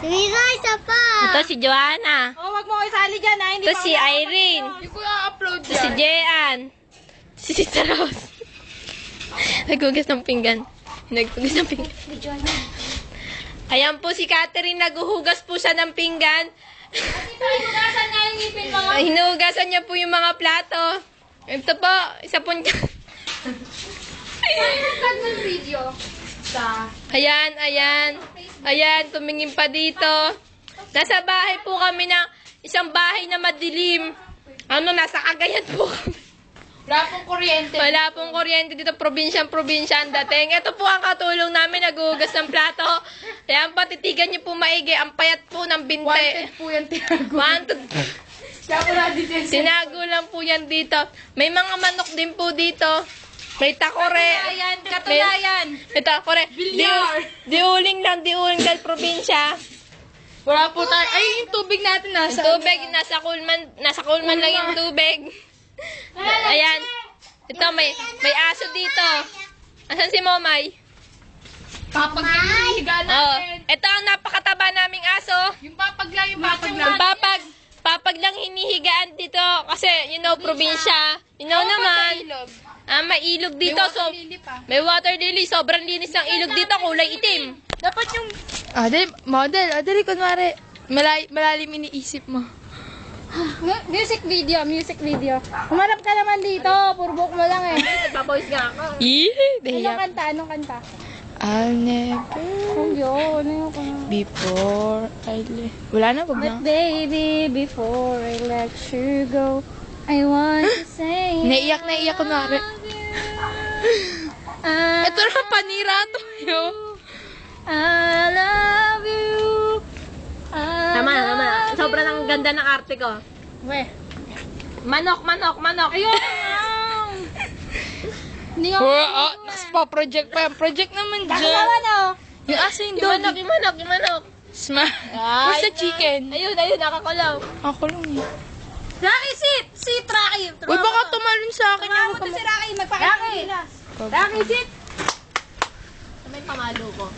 Mira, isa pa. Ito si Joanna. Oh, wag mo ko isali dyan, ha? Hindi Ito pa si ako Irene. Hindi ko i-upload Ito si Jean. Si Tita Rose. Naghugas ng pinggan. Naghugas ng pinggan. Ayan po si Catherine. Naghuhugas po siya ng pinggan. Hinugasan niya yung ngipin mo. Hinuhugasan niya po yung mga plato. Ito po, isa po niya. Nag ng video. Ayan, ayan. Ayan, tumingin pa dito. Nasa bahay po kami na isang bahay na madilim. Nasa Cagayan po kami. Wala pong kuryente. Wala pong kuryente dito, probinsya ang dating. Ito po ang katulong namin, naghuhugas ng plato. Ayan po, titigan niyo po maigi. Ang payat po ng binte. Wanted po yan, tinago. Siya po na dito. Tinago lang po yan dito. May mga manok din po dito. May takore. Katulayan. May takore. Bilyar. Diuling dahil probinsya. Wala po tayo. Ay, yung tubig natin Yung tubig, nasa kulman lang yung tubig. Ayan. Ito, may aso dito. Asan si Momay? Papag lang yung higa Oh, natin. ito ang napakataba naming aso. Yung papag lang, yung papag Yung lang. papag lang hinihigaan dito kasi, probinsya. Naman. May ilog dito. So, may water lily. Sobrang linis ng ilog dito. Kulay itim. Dapat yung... Dali, kunwari. Malalim iniisip mo. Music video. Humarap ka naman dito. Purbok mo lang eh. Nagpapoise nga ako. Anong kanta? I'll never... Ano yung before I let... Wala na, wag na. But baby, before I let you go, I want to say Naiyak kunwari. Ito naman panira to. I love you. Tama. Sobrang ang ganda ng arte ko. Weh. Manok. Ayun! Hindi nga. Project pa yan. Project naman dyan. Yung aso yung dog. Yung manok. Where's the chicken? Ayun, nakakulaw. Ako lang eh. Rocky, sit, Rocky. Uy, baka tumalon sa akin. Tumawag mo to si Rocky, magpakita. Rocky, sit. May pamalo ko.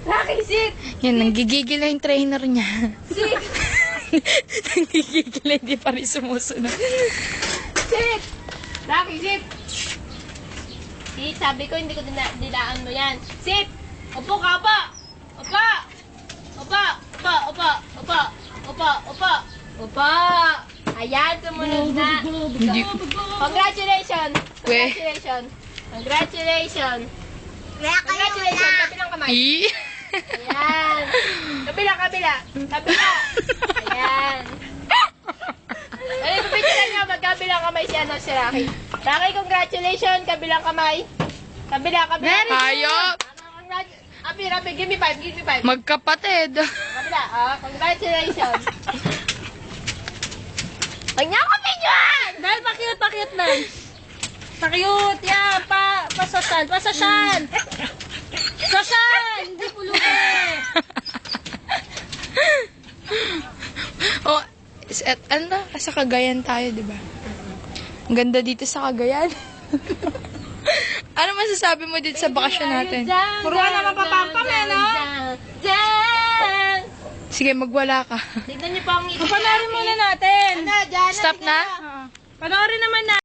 Rocky, sit. Yan, nanggigigil na yung trainer niya. Sit. Nanggigigil na, hindi pa rin sumusunod. Sit. Rocky, sit. See, sabi ko, hindi ko dilaan mo yan. Sit! Upo ka pa! Upo! Ayan, sumunod na. Congratulations! Congratulations! Kabilang kamay. Ayan. Kabila. Ayan. Ay, pipicturean niya, magkabilang kamay si Rocky. Rocky, congratulations, kabilang kamay. Kabila. Hayop! Rapi, give me five. Magkapatid. Kabila, congratulations. Huwag niya ako videoan! Dahil pa-cute lang. Pa-cute, yan. Pasosyal. Sosyal! Hindi pulutin. Sa Cagayan tayo, di ba? Ang ganda dito sa Cagayan. Ano masasabi mo dito sa bakasyon natin? Puro ka naman papampam eh, no? Sige, magwala ka. Tignan niyo po ang ngiti. Panoorin muna natin. Stop na? Panoorin naman natin.